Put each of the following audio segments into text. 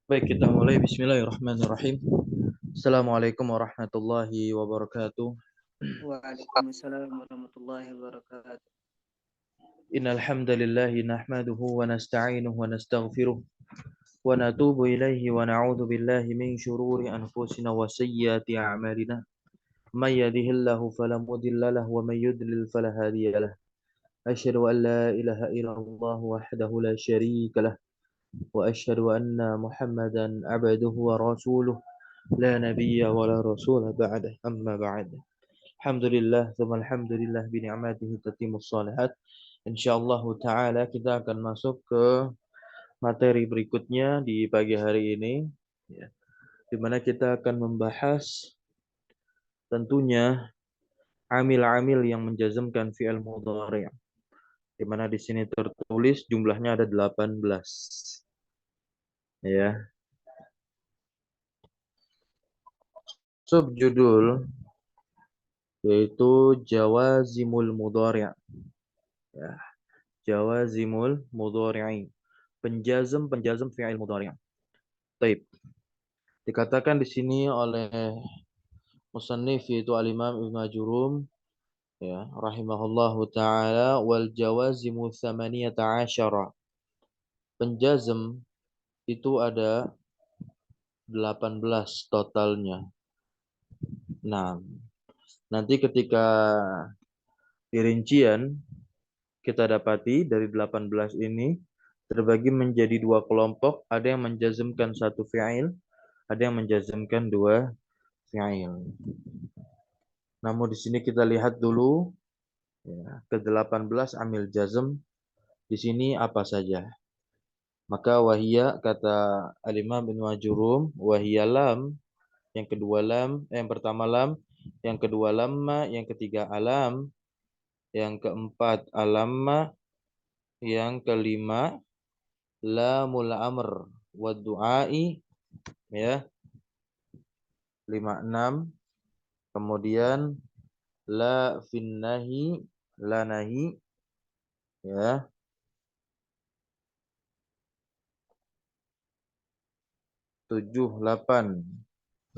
Baik, kita mulai. Bismillahirrahmanirrahim. Assalamualaikum warahmatullahi wabarakatuh. Waalaikumsalam warahmatullahi wabarakatuh. Innal hamdalillahi nahmaduhu wa nasta'inuhu wa nastaghfiruh wa natubu ilaihi wa na'udzu billahi min shururi anfusina wa sayyiati a'malina. May yahdihillahu fala mudilla lahu wa may yudlil fala hadiya lahu. Asyhadu an la ilaha illallah wahdahu la syarika lah wa asyhadu anna Muhammadan 'abduhu wa rasuluh la nabiyya wa la rasula ba'dah. Amma ba'd. Alhamdulillah, tsumma alhamdulillah bi ni'matihi tatimmus shalihat. Insyaallah taala kita akan masuk ke materi berikutnya di pagi hari ini, ya, di mana kita akan membahas tentunya amil-amil yang menjazmkan fi'il mudhari'. Di mana di sini tertulis jumlahnya ada 18. Ya. Subjudul yaitu jawazimul mudhari'. Ya. Jawazimul mudhari'i. Penjazm fi'il mudhari'. Baik. Dikatakan di sini oleh musannif yaitu al-Imam Ibnu Ajurum, ya, rahimahullahu taala, wal jawazimu tsamaniyata asyara. Penjazm itu ada 18 totalnya. Nah, nanti ketika dirincian kita dapati dari 18 ini terbagi menjadi dua kelompok, ada yang menjazmkan satu fi'il, ada yang menjazmkan dua fi'il. Namun di sini kita lihat dulu, ya, ke-18 amil jazm di sini apa saja. Maka wahia, kata al-Imam Ibnu Ajurum, wahia lam, yang kedua lam, yang pertama lam, yang kedua lamma, yang ketiga alam, yang keempat alamma, yang kelima lamul amr wa du'ai, ya, 56. Kemudian la finnahi, la nahi, ya, 78.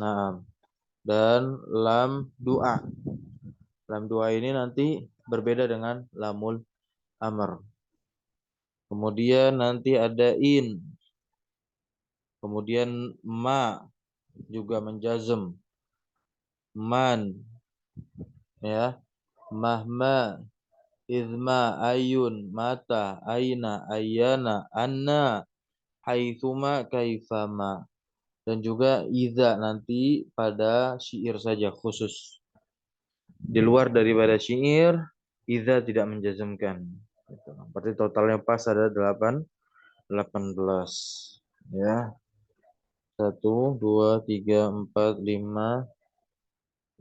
Nah, dan lam doa. Lam doa ini nanti berbeda dengan lamul amr. Kemudian nanti ada in. Kemudian ma juga menjazm. Man, ya, mahma, izma, ayun, mata, aina, ayana, anna, haitsuma, kaifama. Dan juga iza nanti pada syair saja khusus. Di luar daripada syair, iza tidak menjazmkan. Berarti totalnya pas ada 18. Ya. 1, 2, 3, 4, 5, 6,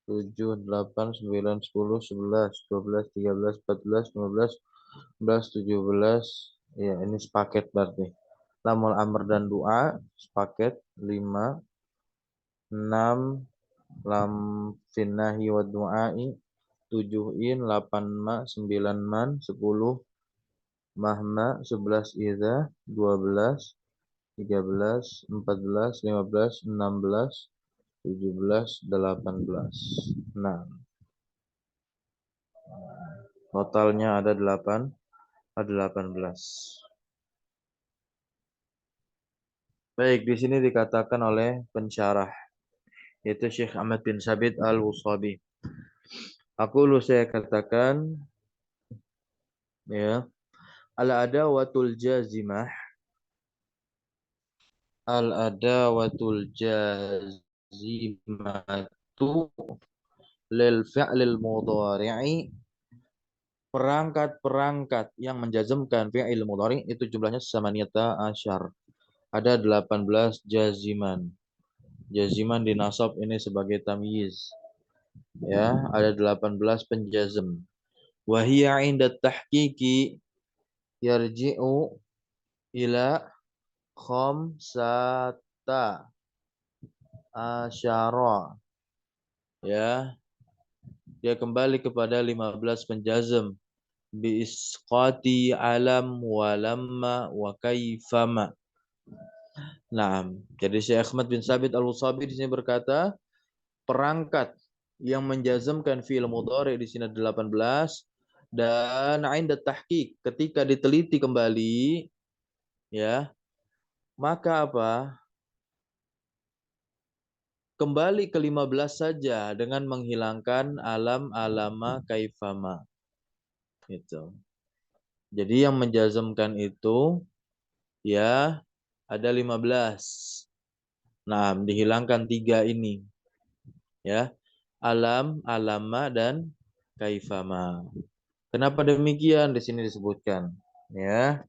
7, 8, 9, 10, 11, 12, 13, 14, 15, 16, 17. Ya, ini sepaket berarti. Lamul amr dan doa sepaket 5, 6 lam finnahi wa du'ai, 7 in, 8 ma, 9 man, 10 mahma, 11 idza, 12, 13, 14, 15, 16, 17, 18. Nah, totalnya ada 18. Baik, di sini dikatakan oleh pensyarah yaitu Syekh Ahmad bin Sabit Al-Wusabi. Saya katakan, ya, al-adawatul jazimah, al-adawatul jazimatu lil fi'lil mudhari'i, perangkat-perangkat yang menjazmkan fi'il mudhari' itu jumlahnya samaniyata asyar. Ada 18 jaziman. Jaziman dinasab ini sebagai tamyiz. Ya, ada 18 penjazm. Wa hiya 'inda tahqiqi yarji'u ila khamsata asyara. Ya, dia kembali kepada 15 penjazm bi isqati alam wa lamma wa kaifama. Nah, jadi Syekh Ahmad bin Sabit Al-Usabi di sini berkata, perangkat yang menjazmkan fi'il mudhari di sini 18 dan inda tahqiq ketika diteliti kembali ya, maka apa? Kembali ke 15 saja dengan menghilangkan alam, alama, kaifama. Gitu. Jadi yang menjazmkan itu ya ada 15. Nah, dihilangkan 3 ini. Ya. Alam, alama, dan kaifama. Kenapa demikian? Di sini disebutkan. Ya.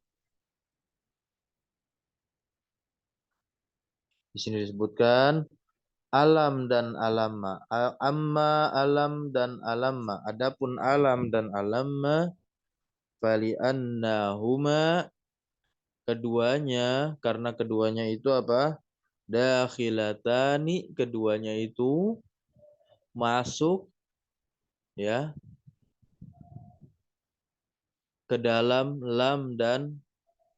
Di sini disebutkan alam dan alama. Amma alam dan alama. Adapun alam dan alama fali annahuma keduanya, karena keduanya itu apa? Dakhilatani, keduanya itu masuk ya ke dalam lam dan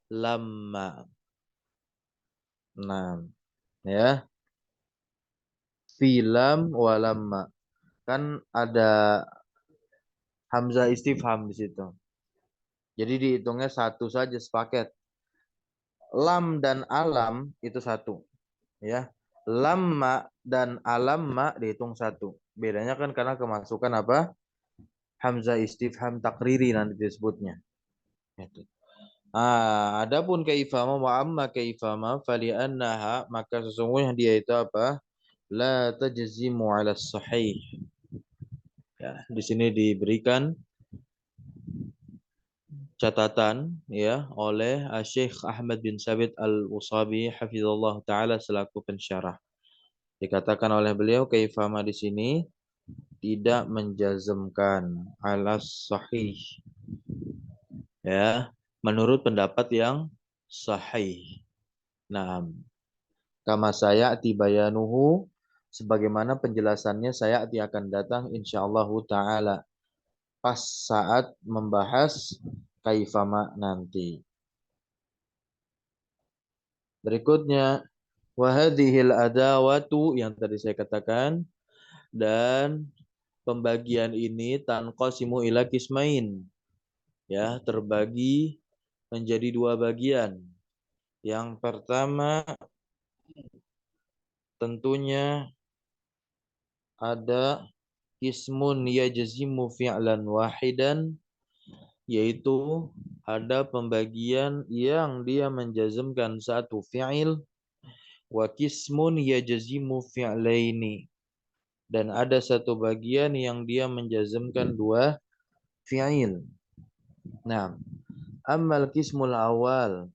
lamma. Nah, ya. Filam walamma. Kan ada hamzah istifham di situ. Jadi dihitungnya satu saja sepaket. Lam dan alam itu satu, ya. Lamma dan alamma dihitung satu. Bedanya kan karena kemasukan apa? Hamzah istifham takriri nanti disebutnya. Itu. Adapun kaifama wa amma kaifama fali annaha, maka sesungguhnya dia itu apa? La tajzimu ala sahih. Ya, di sini diberikan catatan ya oleh Syekh Ahmad bin Sabit Al-Usabi hafizallahu taala selaku pensyarah. Dikatakan oleh beliau kaifama di sini tidak menjazmkan alas sahih ya menurut pendapat yang sahih. Nah, kama sayati bayanuhu sebagaimana penjelasannya sayati akan datang insyaallah taala pas saat membahas kaifama nanti. Berikutnya wahadhil adawatu yang tadi saya katakan, dan pembagian ini tanqasimu ila kismain ya, terbagi menjadi dua bagian. Yang pertama tentunya ada ismun yajzimu fi'lan wahidan, yaitu ada pembagian yang dia menjazmkan satu fi'il, wa kismun yajzimu fi'laini, dan ada satu bagian yang dia menjazmkan dua fi'il. Nah, ammal kismul awal,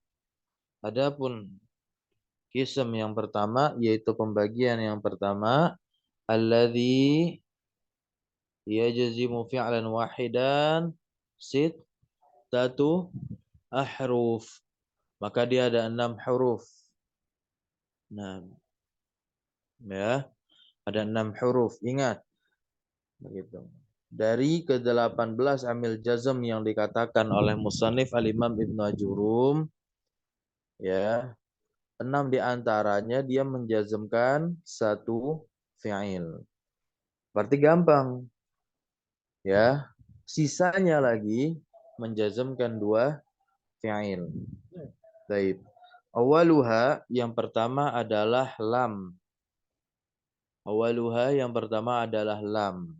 adapun kism yang pertama yaitu pembagian yang pertama, alladzi yajzimu fi'lan wahidan sittatu ahruf, maka dia ada 6 huruf. Nah, ya, ada 6 huruf. Ingat begitu. Dari ke-18 amil jazm yang dikatakan oleh musannif al-Imam Ibnu Ajurum, ya, 6 di antaranya dia menjazmkan satu fi'il. Berarti gampang. Ya. Sisanya lagi menjazmkan dua fi'il. Baik. Awaluha yang pertama adalah lam. Awaluha yang pertama adalah lam.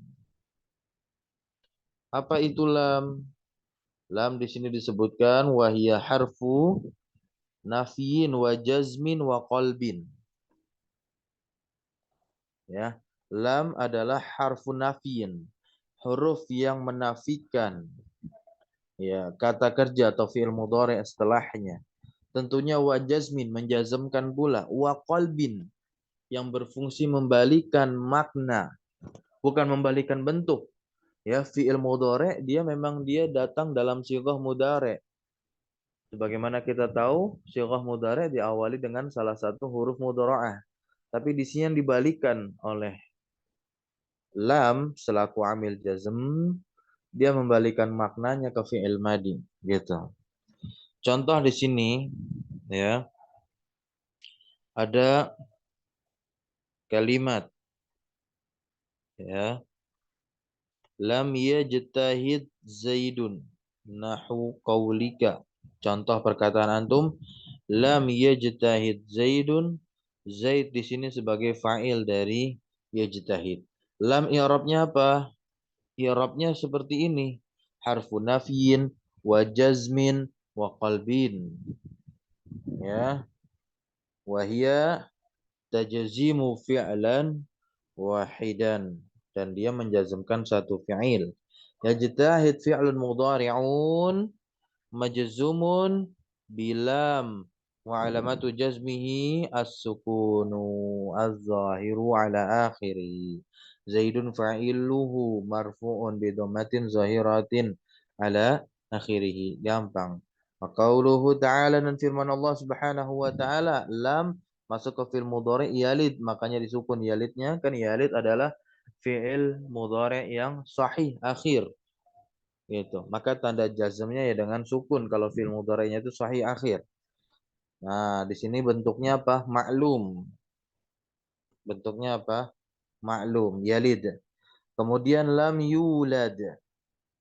Apa itu lam? Lam di sini disebutkan wahiyya harfu nafiin wa jazmin wa qalbin. Ya, lam adalah harfu nafiin, huruf yang menafikan ya kata kerja atau fi'il mudhari' setelahnya. Tentunya wa jazmin menjazmkan pula, wa qalbin yang berfungsi membalikan makna, bukan membalikan bentuk. Ya, fi'il mudhari' dia memang dia datang dalam sighah mudhari'. Sebagaimana kita tahu, sighah mudhari' diawali dengan salah satu huruf mudhara'ah. Tapi di sini yang dibalikan oleh lam selaku amil jazm, dia membalikan maknanya ke fi'il madi gitu. Contoh di sini ya, ada kalimat ya, lam yajtahid Zaidun nahu qaulika. Contoh perkataan antum, lam yajtahid Zaidun. Zaid di sini sebagai fa'il dari yajtahid. Lam i'rabnya apa? I'rabnya seperti ini. Harfu nafyin wa jazmin wa qalbin. Ya, wa hiya tajzimu fi'lan wahidan, dan dia menjazmkan satu fi'il. Yajtahid fi'lun mudhari'un majzumun bilam wa alamatu jazmihi as-sukunu az-zahiru ala akhiri. Zaidun fa'iluhu marfu'un bi dhammatin zahiratin ala akhirih. Gampang. Wa qauluhu ta'ala, dan firman Allah Subhanahu wa ta'ala, lam masuk ke fi'il mudhari' yalid, makanya disukun yalidnya, kan yalid adalah fi'il mudhari' yang sahih akhir. Gitu. Maka tanda jazmnya ya dengan sukun kalau fi'il mudhari'nya itu sahih akhir. Nah, di sini bentuknya apa? Maklum. Bentuknya apa? Maklum, yalid. Kemudian lam yulad.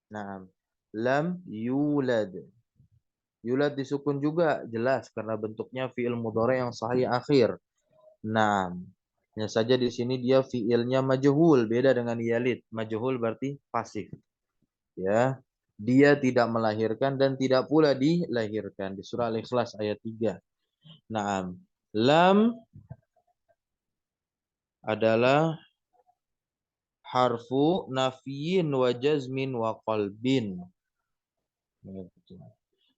Nah, lam yulad. Yulad disukun juga jelas karena bentuknya fi'il mudhari' yang sahih akhir. Nah, hanya saja di sini dia fi'ilnya majhul, beda dengan yalid. Majhul berarti pasif. Ya, dia tidak melahirkan dan tidak pula dilahirkan di surah Al-Ikhlas ayat 3. Naam. Lam adalah harfu nafyin wa jazmin wa qalbin.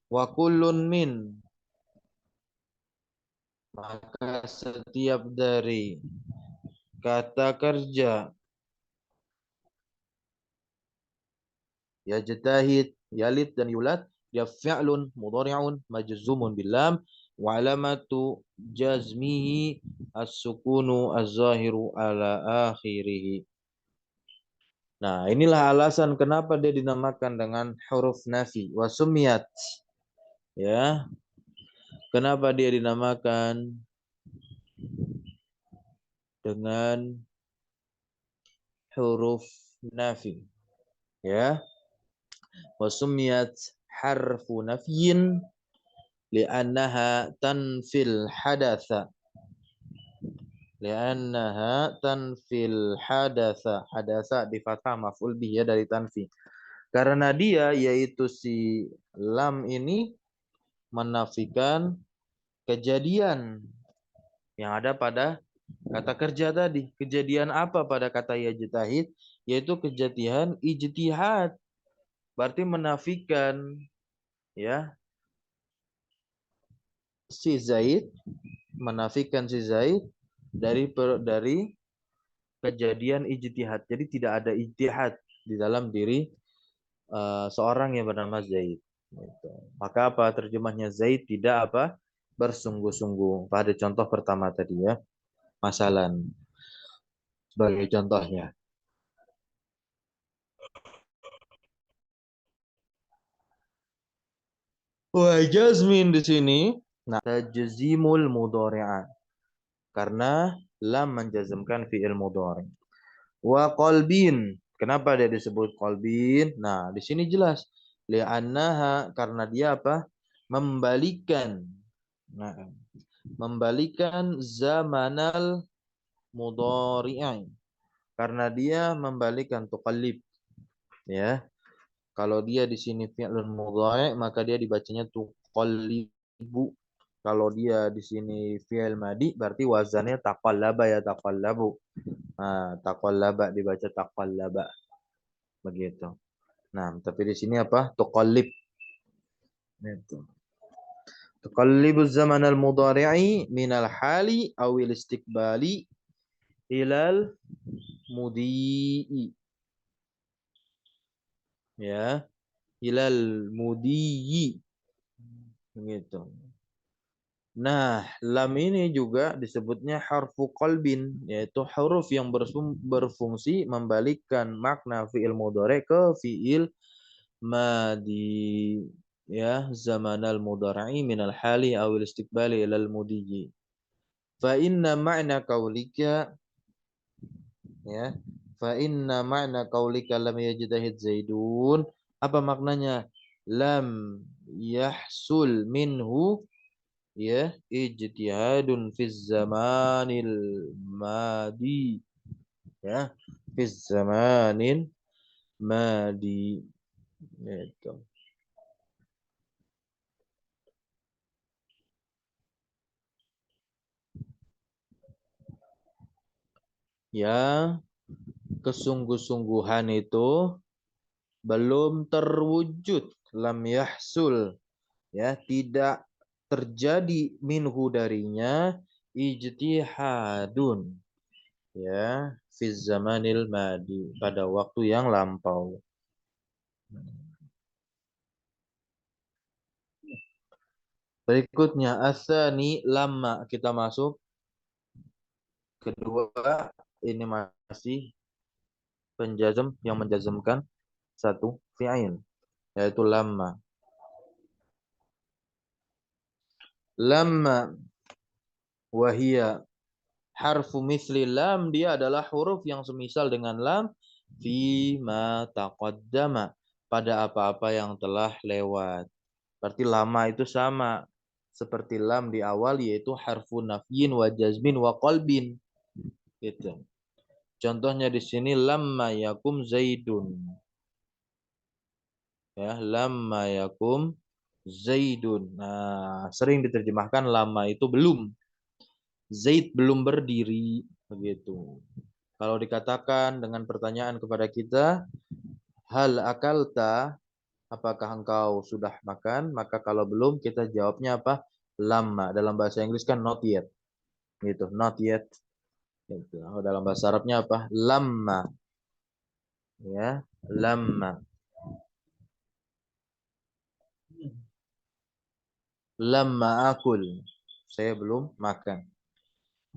Wa kullun min, maka setiap dari kata kerja yajtahid, yalid dan yulad, dia fi'lun mudhari'un majzumun bil lam wa alamatu jazmihi as-sukunu az-zahiru ala akhirih. Nah, inilah alasan kenapa dia dinamakan dengan huruf nafi wa sumiyat. Ya. Kenapa dia dinamakan dengan huruf nafi? Ya. Wa sumiyat harfu nafyin li'annaha tanfil hadatsa. Li'annaha tanfil hadatsa. Hadatsa di fathah maf'ul bih ya dari tanfi. Karena dia yaitu si lam ini menafikan kejadian yang ada pada kata kerja tadi. Kejadian apa pada kata yajtahid? Yaitu kejadian ijtihad. Berarti menafikan ya si Zaid, menafikan si Zaid dari kejadian ijtihad. Jadi tidak ada ijtihad di dalam diri seorang yang bernama Zaid. Gitu. Maka apa terjemahnya? Zaid tidak apa? Bersungguh-sungguh. Pada contoh pertama tadi ya. Masalan. Sebagai contohnya. Wa jazmin di sini. Nah, tajzimul mudhari'ah. Karena lam menjazmkan fi'il mudhari'. Wa qalbin. Kenapa dia disebut qalbin? Nah, di sini jelas. Li'annaha, karena dia apa? Membalikan. Nah, membalikan zamanal mudhari'ah. Karena dia membalikan tuqallib. Ya. Kalau dia di sini fi'lun mudhari', maka dia dibacanya tuqallibu. Kalau dia di sini fi'il madi, berarti wazannya taqallaba ya taqallabu. Nah, taqallaba dibaca taqallaba. Begitu. Nah, tapi di sini apa? Tuqallib. Itu. Tuqallibu zaman al-mudhari'i minal hali awil istiqbali ilal mudi'i. Ya, ilal mudi'i. Begitu. Nah, lam ini juga disebutnya harfu qalbin, yaitu huruf yang berfungsi membalikkan makna fi'il mudhari ke fi'il madi. Ya, zamanal mudhari minal hali awil istiqbali ilal mudiji. Fa inna ma'na qaulika, ya. Fa inna ma'na qaulika lam yajtahid Zaidun. Apa maknanya? Lam yahsul minhu, ya, ijtihadun fi zamanil madi, ya, fi zamanil madi, gitu. Ya, kesungguh-sungguhan itu belum terwujud, lam yahsul, ya, tidak terjadi minhu darinya ijtihadun, ya, fi zamanil madi, pada waktu yang lampau. Berikutnya asani lama, kita masuk kedua, ini masih penjazm yang menjazmkan satu fi'il, yaitu lama. Lama wahia harfu misli lam, dia adalah huruf yang semisal dengan lam fi ma taqaddama, pada apa-apa yang telah lewat. Berarti lama itu sama seperti lam di awal, yaitu harfu nafyin wa jazmin wa qalbin, gitu. Contohnya di sini lamma yakum zaidun, ya, lamma yakum zaidun. Nah, sering diterjemahkan lama itu belum, Zaid belum berdiri, begitu. Kalau dikatakan dengan pertanyaan kepada kita, hal akalta, apakah engkau sudah makan? Maka kalau belum, kita jawabnya apa? Lama. Dalam bahasa Inggris kan not yet, gitu, not yet. Gitu. Dalam bahasa Arabnya apa? Lama, ya, lama. Lama akul, saya belum makan.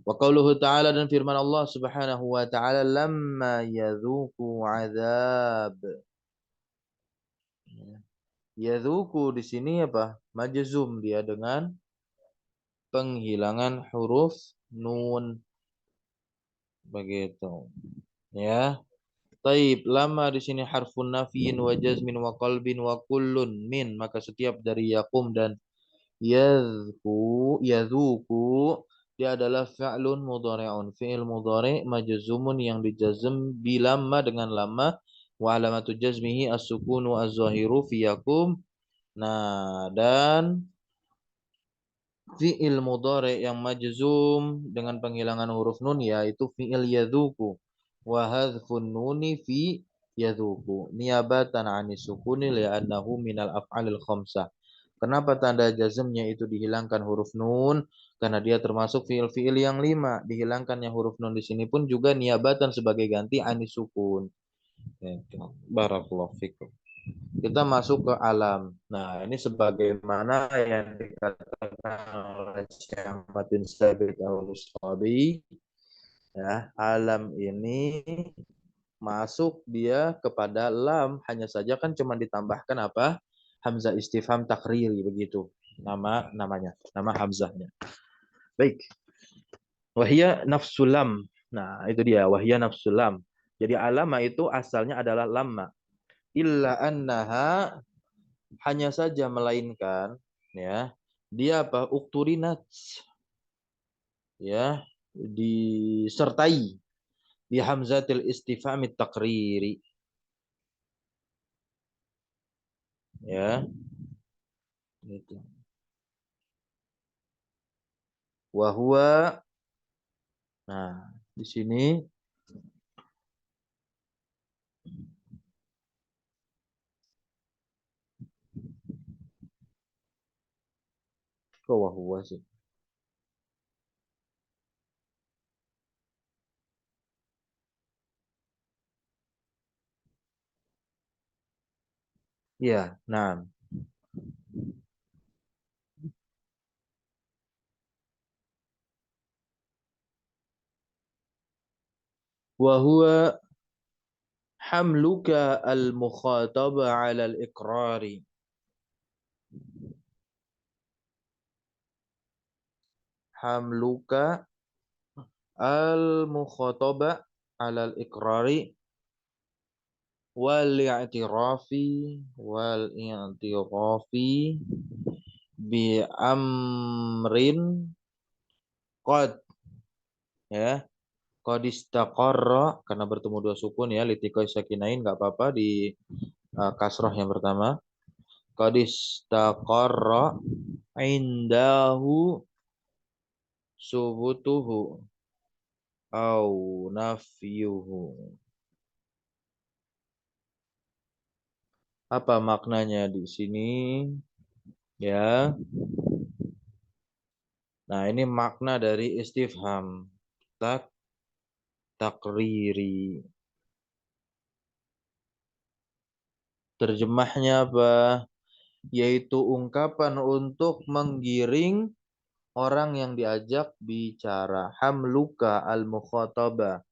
Wa qauluhu ta'ala, dan firman Allah Subhanahu wa ta'ala, lamma yadhuku azab. Yadhuku di sini apa? Majzum dia dengan penghilangan huruf nun, begitu. Ya. Taib, lama di sini harfun nafiin wa jazmin wa qalbin wa kullun min, maka setiap dari yakum dan yadhuku, dia adalah fi'lun mudhari'un, fi'il mudhari' majzumun yang dijazm bilamma, dengan lama, wa alamatu jazmihi as-sukunu az-zahiru fi yakum. Nah, dan fi'il mudhari yang majzum dengan penghilangan huruf nun, yaitu fi'il yadhuku, wa hadfun nuni fi yadhuku niyabatan 'anis sukuni li'annahu minal af'alil khamsah. Kenapa tanda jazmnya itu dihilangkan huruf nun? Karena dia termasuk fi'il-fi'il yang 5. Dihilangkannya huruf nun di sini pun juga niabatan sebagai ganti 'anis sukun. Barakallahu fikum. Kita masuk ke alam. Nah, ini sebagaimana yang dikatakan oleh Syekh Ahmad bin Sabit Al-Ustabi, ya, alam ini masuk dia kepada lam, hanya saja kan cuma ditambahkan apa? Hamzah istifham takriri, begitu. Namanya, nama hamzahnya. Baik. Wahia nafsulam. Nah, itu dia, wahia nafsulam. Jadi alama itu asalnya adalah lama. Illa annaha, hanya saja melainkan, ya, dia apa? Ukturinat, ya, disertai bi hamzatil istifham takriri, ya, gitu. Wa huwa, nah, di sini kok wa huwa sih? Ya, nah, Wa huwa hamluka al-mukhataba 'ala al-iqrari. Hamluka al-mukhataba 'ala al-iqrari wal-i'tirafi bi amrin qad, ya, qad istaqarra, karena bertemu dua sukun ya, litiqai sakinain enggak apa-apa di kasrah yang pertama. Qad istaqarra indahu subutuhu au nafyuhu. Apa maknanya di sini? Ya. Nah, ini makna dari istifham takriri. Terjemahnya apa? Yaitu ungkapan untuk menggiring orang yang diajak bicara. Hamluka al-mukhataba.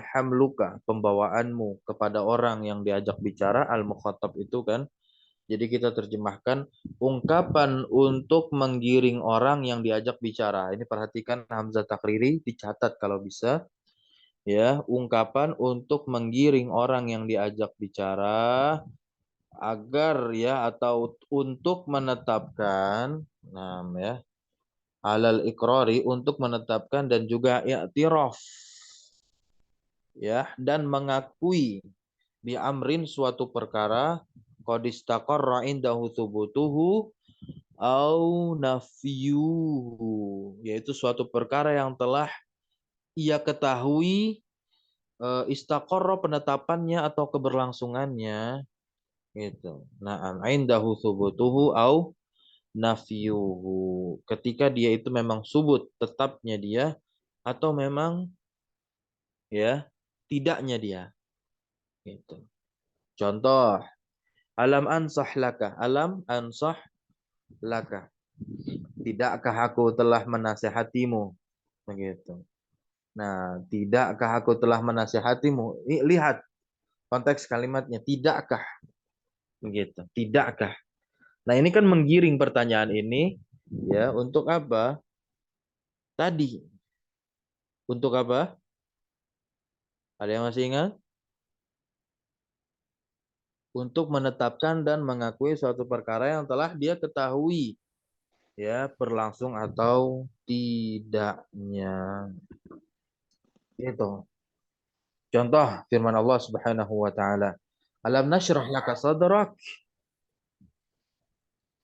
Hamluka, pembawaanmu kepada orang yang diajak bicara. Al-mukhatab itu kan. Jadi kita terjemahkan ungkapan untuk menggiring orang yang diajak bicara. Ini perhatikan hamzah takriri, dicatat kalau bisa. Ya, ungkapan untuk menggiring orang yang diajak bicara agar ya, atau untuk menetapkan, nah ya, alal ikrari, untuk menetapkan dan juga i'tiraf, ya, dan mengakui bi amrin, suatu perkara, qad istaqarra indahu thubutuhu au nafyuhu, yaitu suatu perkara yang telah ia ketahui istaqarra, penetapannya atau keberlangsungannya gitu. Nah, indahu thubutuhu au nafyuhu, ketika dia itu memang subut, tetapnya dia, atau memang ya tidaknya dia gitu. Contoh, alam ansah laka, alam ansah laka, tidakkah aku telah menasehatimu, begitu. Nah, tidakkah aku telah menasehatimu, lihat konteks kalimatnya, tidakkah, begitu, tidakkah. Nah, ini kan menggiring pertanyaan ini ya, untuk apa? Tadi untuk apa? Ada yang masih ingat? Untuk menetapkan dan mengakui suatu perkara yang telah dia ketahui ya, berlangsung atau tidaknya. Itu. Contoh firman Allah Subhanahu wa taala, "Alam nashrah laka sadrak."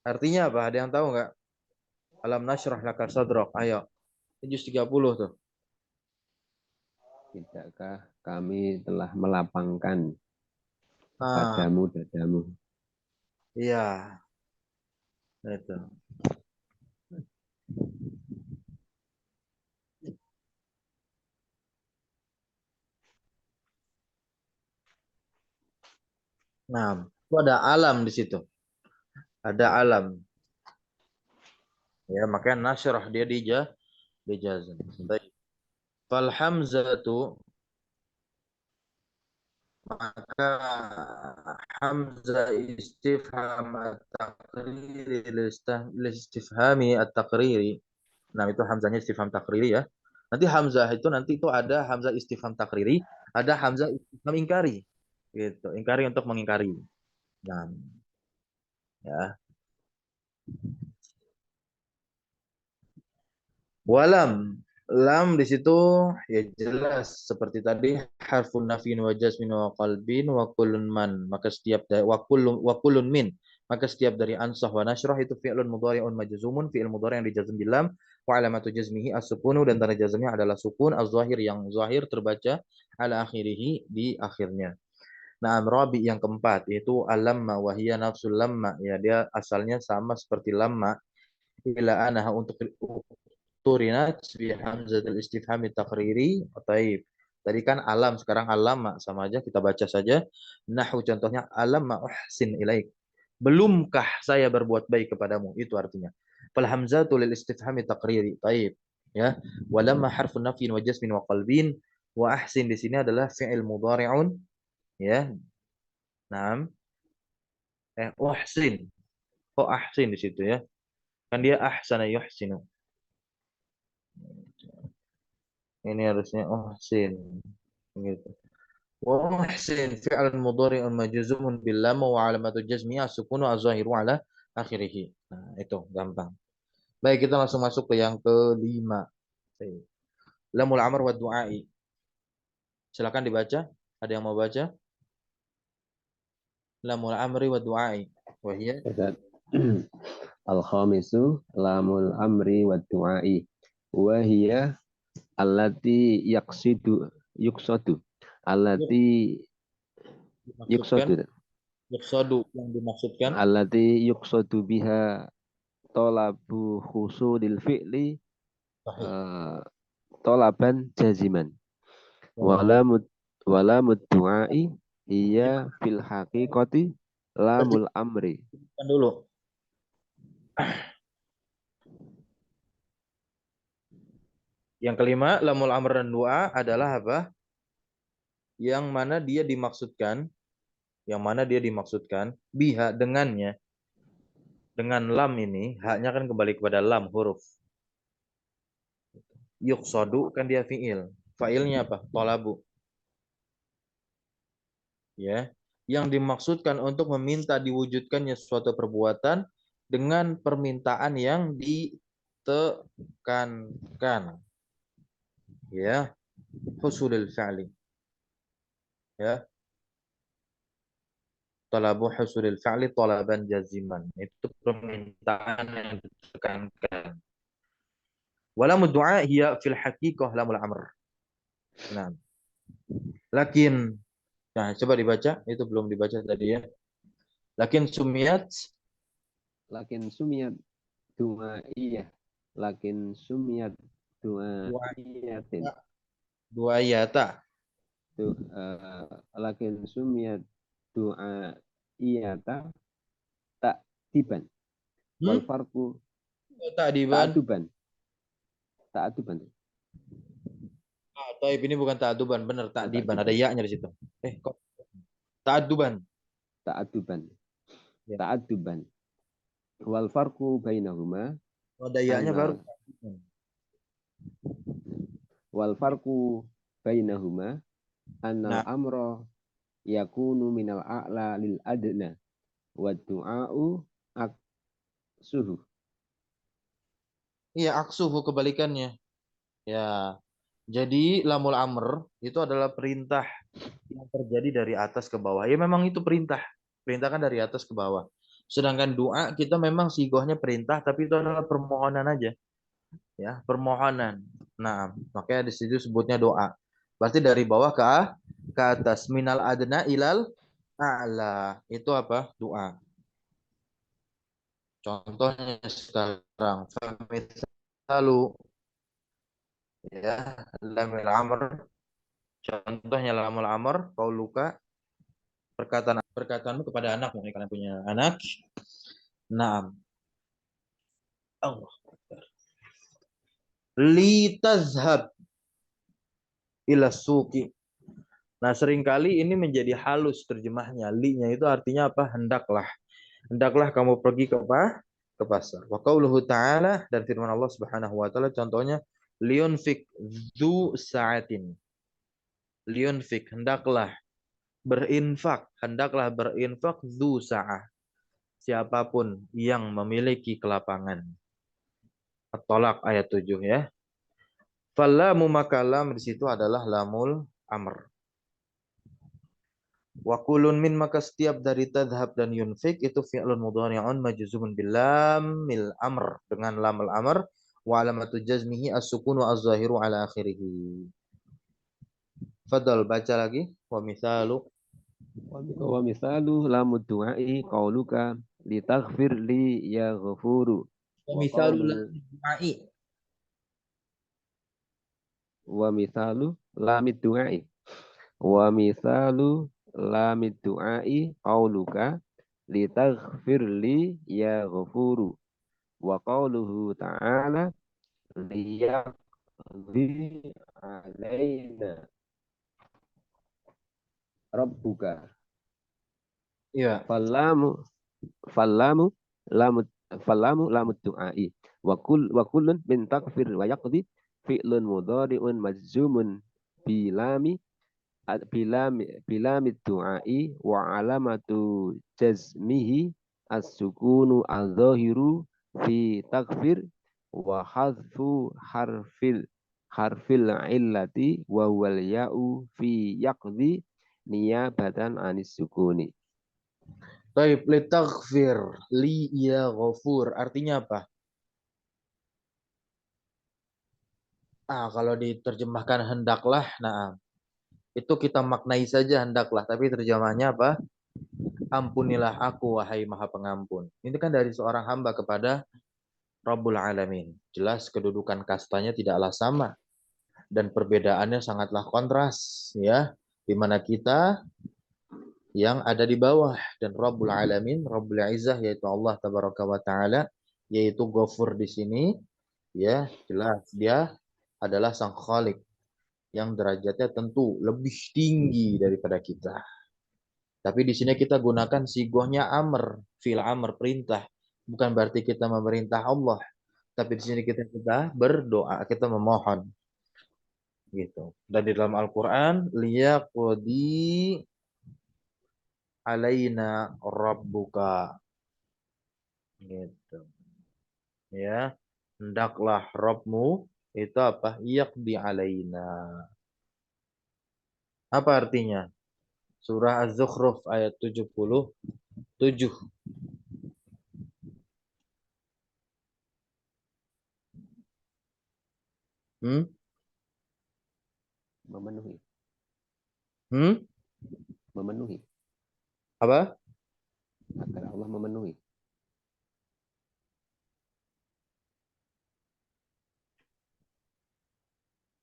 Artinya apa? Ada yang tahu nggak? Alam nashrah laka sadrak. Ayo. Juz 30 tuh. Tidakkah kami telah melapangkan Nah, padamu dadamu? iya. Itu. Nah, itu ada alam di situ. Ada alam. Ya, makanya nasyrah dia dijazm. Baik. Fal hamzatu, maka hamzah istifham at-taqriri listifhami at-taqriri. Nah, itu hamzahnya istifham takriri ya. Nanti hamzah itu ada hamzah istifham takriri, ada hamzah istifham ingkari. Gitu, ingkari untuk mengingkari. Nah, ya. Walam, lam di situ ya jelas seperti tadi, harfun nafin wa jasmin wa qalbin wa kullun man, maka setiap dari wa kullun min, maka setiap dari ansah wa nasyrah itu fi'lun mudhari'un majzumun, fi'il mudhari' yang dijazm bil lam, wa alamatu jazmihi as-sukunu, dan tanda jazmnya adalah sukun az-zahir, yang zahir terbaca ala akhirih, di akhirnya. Nah, rabi yang keempat yaitu alamma wa hiya nafsul lamma, ya dia asalnya sama seperti lamma, ila anaha, untuk turinat bi hamzatul istifham takriri. Taib. Tadi kan alam, sekarang alam, sama aja, kita baca saja. Nahu contohnya, alam ma uhsin ilaik. Belumkah saya berbuat baik kepadamu? Itu artinya. Fal hamzatul istifham takriri. Taib. Ya, walamma harfun nafyin wa jasmin wa qalbin, wa ahsin di sini adalah fi'il mudhari'un, ya. Naam. Uhsin. Oh, ahsin di situ ya. Kan dia ahsana yuhsinu. Ini harusnya uhsin. Gitu. Wa uhsin fi'il mudhari'un majzumun bil lam wa 'alamatu jazmihi as-sukunu az-zahiru 'ala akhirih. Nah, itu gampang. Baik, kita langsung masuk ke yang kelima. Lamul amr wa du'ai. Silakan dibaca. Ada yang mau baca? Lamul amri wa du'ai. Wahia. Al-khamisu lamul amri wa du'ai. Wa hiya allati yuqsadu. Allati Dimaksudkan. yuqsadu. Yuqsadu yang dimaksudkan. Allati yuqsadu biha talabu khusudil fi'li Sahih. talaban jaziman. Walamud du'ai hiya fil haqiqati lamul amri. Kan dulu. Yang kelima, lamul amr dan doa adalah apa? Yang mana dia dimaksudkan biha dengannya. Dengan lam ini, haknya kan kembali kepada lam huruf. Yuqsadu kan dia fi'il. Fa'ilnya apa? Talabu. Ya. Yang dimaksudkan untuk meminta diwujudkannya suatu perbuatan dengan permintaan yang ditekankan. Ya. Husulul fa'li. Ya. Talabu husulil fa'li talaban jaziman. Itu permintaan yang ditekankan. Walamud du'a hiya fil haqiqah lamul amr. Nah, lakin coba dibaca, itu belum dibaca tadi ya. Lakin sumiyat Du'aiyah. Lakin sumiyat du'aiyatin. du'ayata. Lakin sumiyat du'aiyata ta'diban. Wal farqu Ta'diban. ta'duban. Taib ini bukan ta'duban, benar ta'diban. Ada ya-nya di situ. Kok ta'duban. Ta'duban. Ya. Ta'duban. Wal farqu bainahuma. Ada ya-nya baru. Wal farqu bainahuma annal amra yakunu minal a'la lil adna wa du'a'u aksuhu. Iya, aksuhu kebalikannya. Ya. Jadi lamul amr itu adalah perintah yang terjadi dari atas ke bawah. Ya memang itu perintah. Perintah kan dari atas ke bawah. Sedangkan doa kita memang sigohnya perintah tapi itu adalah permohonan aja. Ya, permohonan. Nah, makanya di situ sebutnya doa. Berarti dari bawah ke atas, minal adna ilal a'la. Itu apa? Doa. Contohnya sekarang, famitalu ya, lamil amr. Contohnya lamul amr, qauluka, perkataanmu kepada anakmu, kalian punya anak. Naam. Allah. Li tazhab ila suqi. Nah, seringkali ini menjadi halus terjemahnya. Li-nya itu artinya apa? Hendaklah. Hendaklah kamu pergi ke pasar. Wa qauluhu ta'ala, dan firman Allah Subhanahu wa taala contohnya liyunfik dzu sa'atin. Liyunfik, hendaklah berinfak dzu sa'ah. Siapapun yang memiliki kelapangan. At-Tolak ayat 7 ya. Fallamu makalam di situ adalah lamul amr. Wa kulun min, maka setiap dari tadhab dan yunfik itu fi'lun mudhari'un majzumun bil lamil amr, dengan lamul amr, wa alamatu jazmihi as-sukun wa az-zahiru ala akhirih. Fadal, baca lagi. Wa misalu lamud du'ai qauluka litaghfir li ya ghafuru. Wa misalu lamid du'ai. Wa misalu lamid du'ai qauluka litaghfir li ya ghafuru. Wa qauluhu ta'ala liyaqdi alaina rabbuka. Iya. Fallamu fallamu lamu fallamu lamud du'ai wa kullun min takfir wa yaqdi fi'lun mudhari'un majzumun bilami bilami du'ai wa alamatu jazmihi as-sukunu al-zahiru fi takfir wa hadfu harfil illati wa wal ya'u fi yaqdi niyabatan anis sukuni. Baik, litaghfir li ya ghafur. Artinya apa? Kalau diterjemahkan hendaklah, nah itu kita maknai saja hendaklah, tapi terjemahnya apa? Ampunilah aku wahai Maha Pengampun. Ini kan dari seorang hamba kepada Rabbul Alamin. Jelas kedudukan kastanya tidaklah sama dan perbedaannya sangatlah kontras, ya. Di mana kita yang ada di bawah dan Rabbul Alamin, Rabbul Izzah yaitu Allah Tabaraka wa Taala, yaitu Ghafur di sini, ya, jelas dia adalah sang Khalik yang derajatnya tentu lebih tinggi daripada kita. Tapi di sini kita gunakan sigohnya amr, fil amr, perintah. Bukan berarti kita memerintah Allah, tapi di sini kita berdoa, kita memohon gitu. Dan di dalam Al-Qur'an liyaqdi alaina rabbuka gitu. Ya, hendaklah Rabbmu itu apa? Yaqdi alaina. Apa artinya? Surah Az-Zukhruf ayat 77. Hmm? Memenuhi. Hmm? Memenuhi. Apa? Agar Allah memenuhi.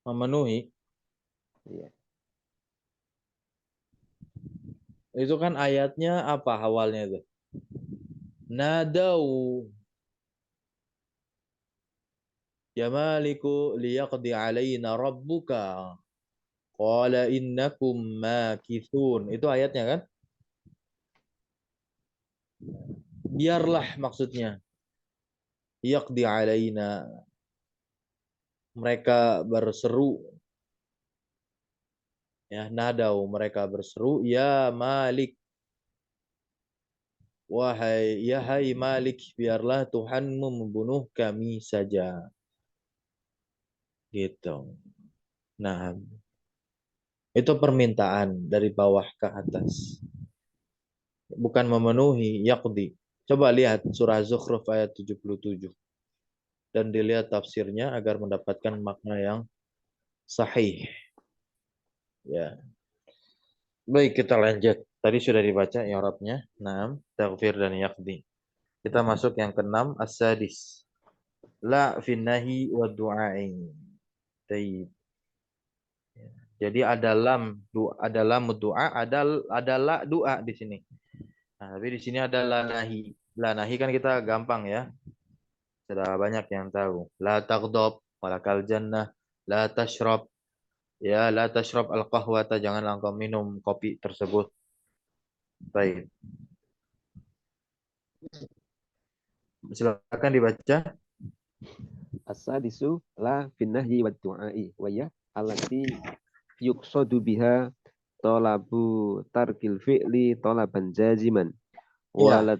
Memenuhi. Iya. Itu kan ayatnya apa awalnya itu? Nadau ya maliku liyaqdi alaina rabbuka qala innakum makithun. Itu ayatnya kan? Biarlah maksudnya. Yaqdi alaina. Mereka berseru, ya, nadau, mereka berseru, ya Malik, wahai ya hai Malik, biarlah Tuhanmu membunuh kami saja. Gitu. Nah, itu permintaan dari bawah ke atas. Bukan memenuhi, yaqdi. Coba lihat surah Zukhruf ayat 77 dan dilihat tafsirnya agar mendapatkan makna yang sahih. Ya. Baik, kita lanjut. Tadi sudah dibaca i'rabnya. 6, taghfir dan yaqdi. Kita masuk yang keenam, as-sadis. La finnahi wa du'ain. Taib. Jadi ada lam doa, ada la doa di sini. Nah, tapi di sini ada la nahi. La nahi kan kita gampang ya. Sudah banyak yang tahu. La taghdab, walakal jannah, la tashrab. Ya, la tashrab al-qahwata, janganlah engkau minum kopi tersebut. Baik. Silakan dibaca. As-sadisu la finnahyi wa du'ai wa ya allati yuqsadu biha talabu tarkil fi'li talaban jaziman Iya. walat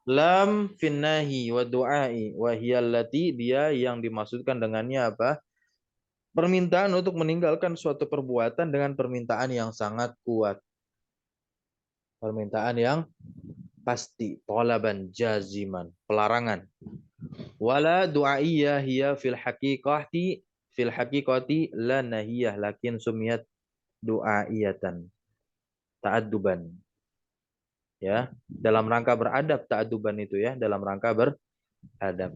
Lam finnahi wa du'ai wa hiyallati, dia yang dimaksudkan dengannya apa? Permintaan untuk meninggalkan suatu perbuatan dengan permintaan yang sangat kuat. Permintaan yang pasti, talaban jaziman, pelarangan. Wala du'aiyah hiya fil haqiqati la nahiyah lakin sumiyat du'aiyatan. Ta'adduban. Ya, dalam rangka beradab, ta'adduban itu ya, dalam rangka beradab.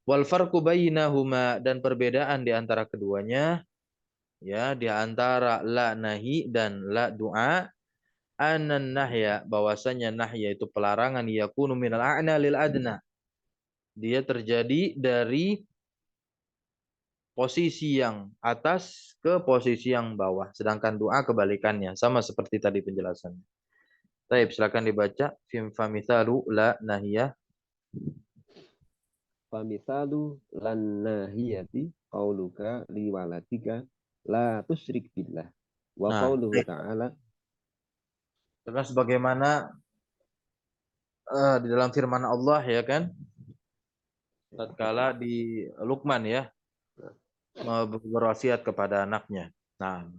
Wal farqu bainahuma, dan perbedaan di antara keduanya, ya, di antara la nahi dan la du'a, anan nahya, bahwasanya nahya itu pelarangan, yakunu minal a'na lil adna, Dia terjadi dari posisi yang atas ke posisi yang bawah. Sedangkan doa kebalikannya. Sama seperti tadi penjelasan. Baik, silakan dibaca. Famithalu la nahiyah. Famithalu lan nahiyati qauluka liwalatika la tusyrik billah. Wa Nah, qauluhu ta'ala. terus bagaimana di dalam firman Allah ya kan? Tatkala di Luqman ya, berwasiat kepada anaknya. Nah,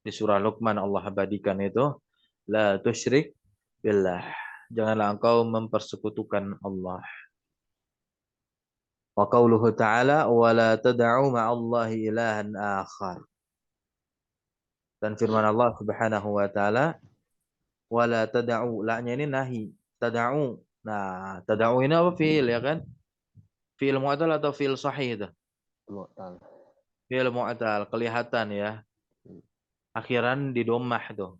di surah Luqman Allah abadikan itu, la tusyrik billah. Janganlah engkau mempersekutukan Allah. Wa qauluhu ta'ala wa la tad'u ma'allahi ilahan akhar. Dan firman Allah Subhanahu wa taala wa la tad'u, la-nya ini nahi. Tad'u. Nah, tad'u ini apa fiil ya kan? Fiil mu'tal atau fiil sahih itu? Mu'tal. Fiil mu'tal kelihatan ya. Akhiran di dhammah tuh.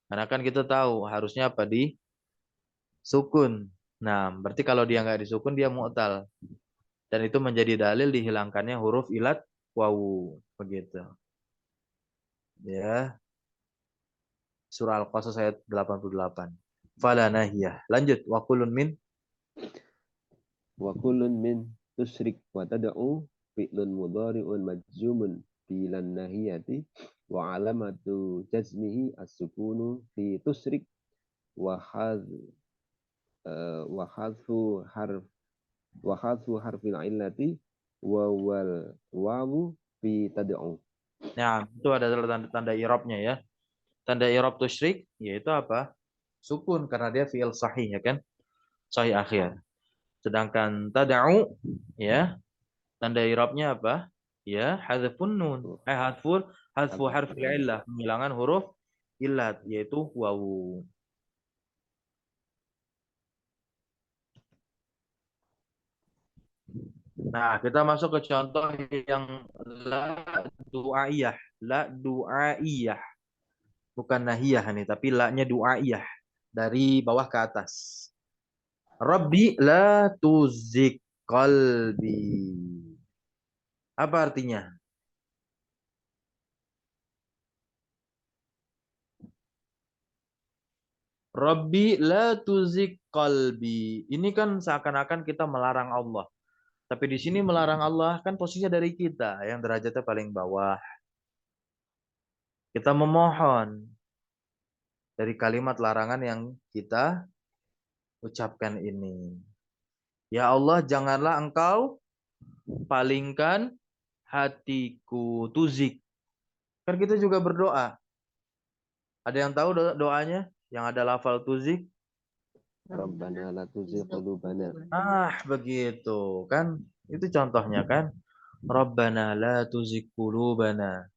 Karena kan kita tahu harusnya apa di sukun. Nah, berarti kalau dia nggak disukun dia mu'tal. Dan itu menjadi dalil dihilangkannya huruf ilat wawu begitu. Ya. Surah Al-Qasas ayat 88. Fala nahiyah. Lanjut. Wa kullun min. Wa kullun min tusyrik wa tad'u fi'lun mudhari'un majzumun bilan nahiyati wa alamatu jazmihi as-sukunu fi tusyrik wa hadfu harfil illati wa wal wawu fi tad'u. Nah, itu ada tanda i'rabnya ya. Tanda i'rab tusyrik yaitu apa? Sukun karena dia fi'il sahih ya kan? Sahih akhir. Sedangkan tad'u ya, tanda i'rabnya apa? Ya, hadzfun nun. Hadfu harfil illah, penghilangan huruf illat yaitu wawu. Nah, kita masuk ke contoh yang la du'aiyah. La du'aiyah. Bukan nahiyah nih, tapi la-nya du'aiyah. Dari bawah ke atas. Rabbi la tuzik qalbi. Apa artinya? Rabbi la tuzik qalbi. Ini kan seakan-akan kita melarang Allah. Tapi di sini melarang Allah kan posisinya dari kita yang derajatnya paling bawah. Kita memohon dari kalimat larangan yang kita ucapkan ini. Ya Allah, janganlah engkau palingkan hatiku tuzik. Kan kita juga berdoa. Ada yang tahu doanya? Yang ada lafal tuzik? Rabbana la tuzigh qulubana. Ah, begitu. Kan itu contohnya kan. Rabbana la tuzigh qulubana.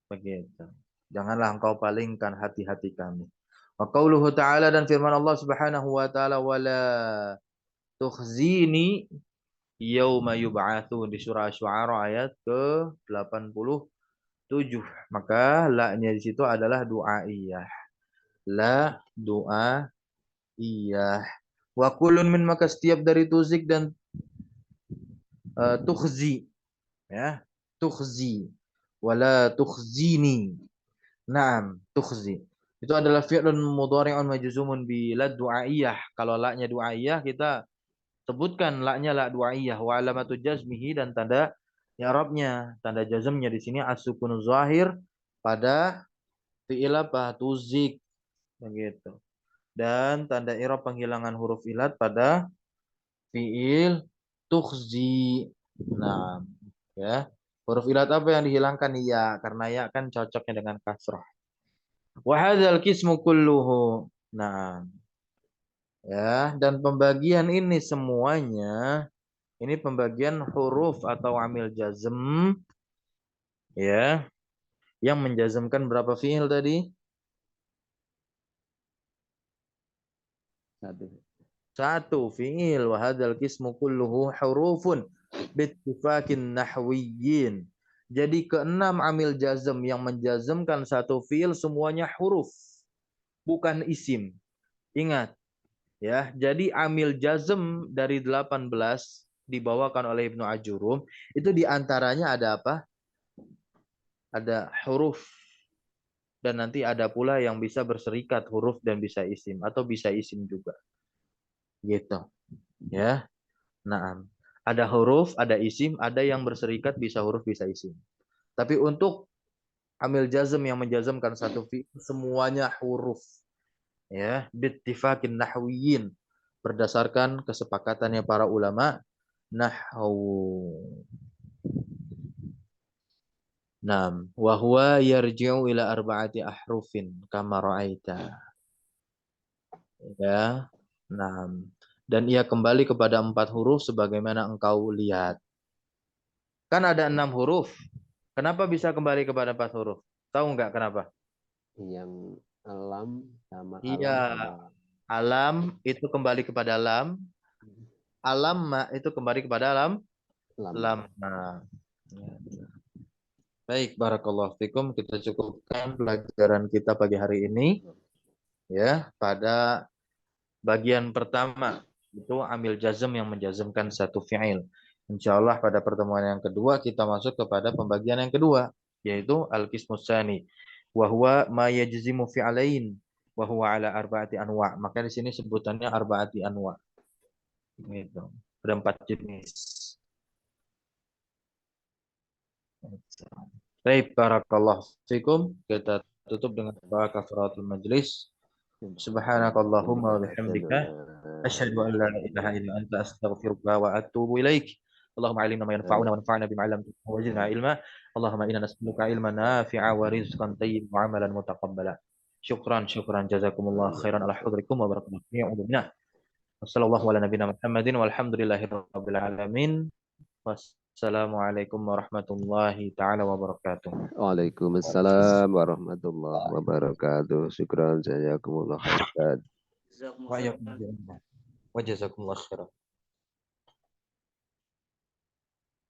Begitu. Janganlah engkau palingkan hati-hati kami. Wa qauluhu ta'ala dan firman Allah Subhanahu wa taala wala tukhzini yauma yub'atsun di surah Asy-Syu'ara ayat ke-87. Maka la-nya di situ adalah du'aiyah. La du'aiyah. Wa kullun min, maka setiap dari tuzik dan tukhzi ya. Tukhzi wala tukhzini. Naam, tukhzi. Itu adalah fi'lun mudhari'un majzumun bi la du'aiyah. Kalau la-nya du'aiyah kita sebutkan la-nya la du'aiyah wa alamatu jazmihi dan tanda i'rabnya, tanda jazmnya di sini as-sukun zahir pada fi'il apa? Tuzik begitu. Dan tanda i'rab penghilangan huruf ilat pada fi'il tukhzi. Nah, ya. Huruf ilat apa yang dihilangkan? Ya, karena ya kan cocoknya dengan kasrah. Wa hadzal qismu kulluhu. Nah, ya, dan pembagian ini semuanya ini pembagian huruf atau amil jazm ya yang menjazmkan berapa fiil tadi? Satu fiil. Wa hadzal qismu kulluhu hurufun bittifakin nahwiyyin. Jadi keenam amil jazm yang menjazmkan satu fiil semuanya huruf, bukan isim. Ingat, Ya, jadi amil jazm dari 18 dibawakan oleh Ibnu Ajurum itu diantaranya ada apa? Ada huruf dan nanti ada pula yang bisa berserikat huruf dan bisa isim atau bisa isim juga. Gitu. Ya. Nah, ada huruf, ada isim, ada yang berserikat bisa huruf bisa isim. Tapi untuk amil jazm yang menjazmkan satu fi'il semuanya huruf. Ya, bittifakin nahwiyin berdasarkan kesepakatannya para ulama nahwu. Naam, wa huwa yarji'u ila arba'ati ahrufin kama ra'aita. Ya. Naam. Dan ia kembali kepada 4 huruf sebagaimana engkau lihat. Kan ada 6 huruf. Kenapa bisa kembali kepada 4 huruf? Tahu nggak kenapa? Yang alam sama Iya, alam sama alam itu kembali kepada lam, alam itu kembali kepada lam, lam. lam. Nah, baik, barakallahu fikum. Kita cukupkan pelajaran kita pagi hari ini ya pada bagian pertama itu amil jazm yang menjazmkan satu fi'il. Insyaallah pada pertemuan yang kedua kita masuk kepada pembagian yang kedua yaitu al-qismus tsani wa huwa ma yajzimu fi'alain wa huwa ala arba'ati anwa'. Maka di sini sebutannya arba'ati anwa'. Gitu. Ada 4 jenis. Baik, barakallahu fikum. Kita tutup dengan doa kafaratul majlis. Subhanakallahumma wa bihamdika asyhadu an la ilaha illa anta astaghfiruka wa atubu ilaik. Allahumma alimna ma yanfa'una wa anfa'na bima 'allamtana wa zidna ilma. Allahumma inna nas'aluka ilman nafi'a wa rizqan thayyiban wa 'amalan mutaqabbala. Syukran jazakumullah khairan ala hudrikum wa barakallahu fiikum. Wassallallahu ala nabiyina Muhammadin walhamdulillahi rabbil alamin. Wassalamualaikum warahmatullahi taala wabarakatuh. Waalaikumsalam warahmatullahi wabarakatuh. Syukran jazakumullah khairan. Jazakumullah Wa khairan. iyyakum wa jazakumullah khairan.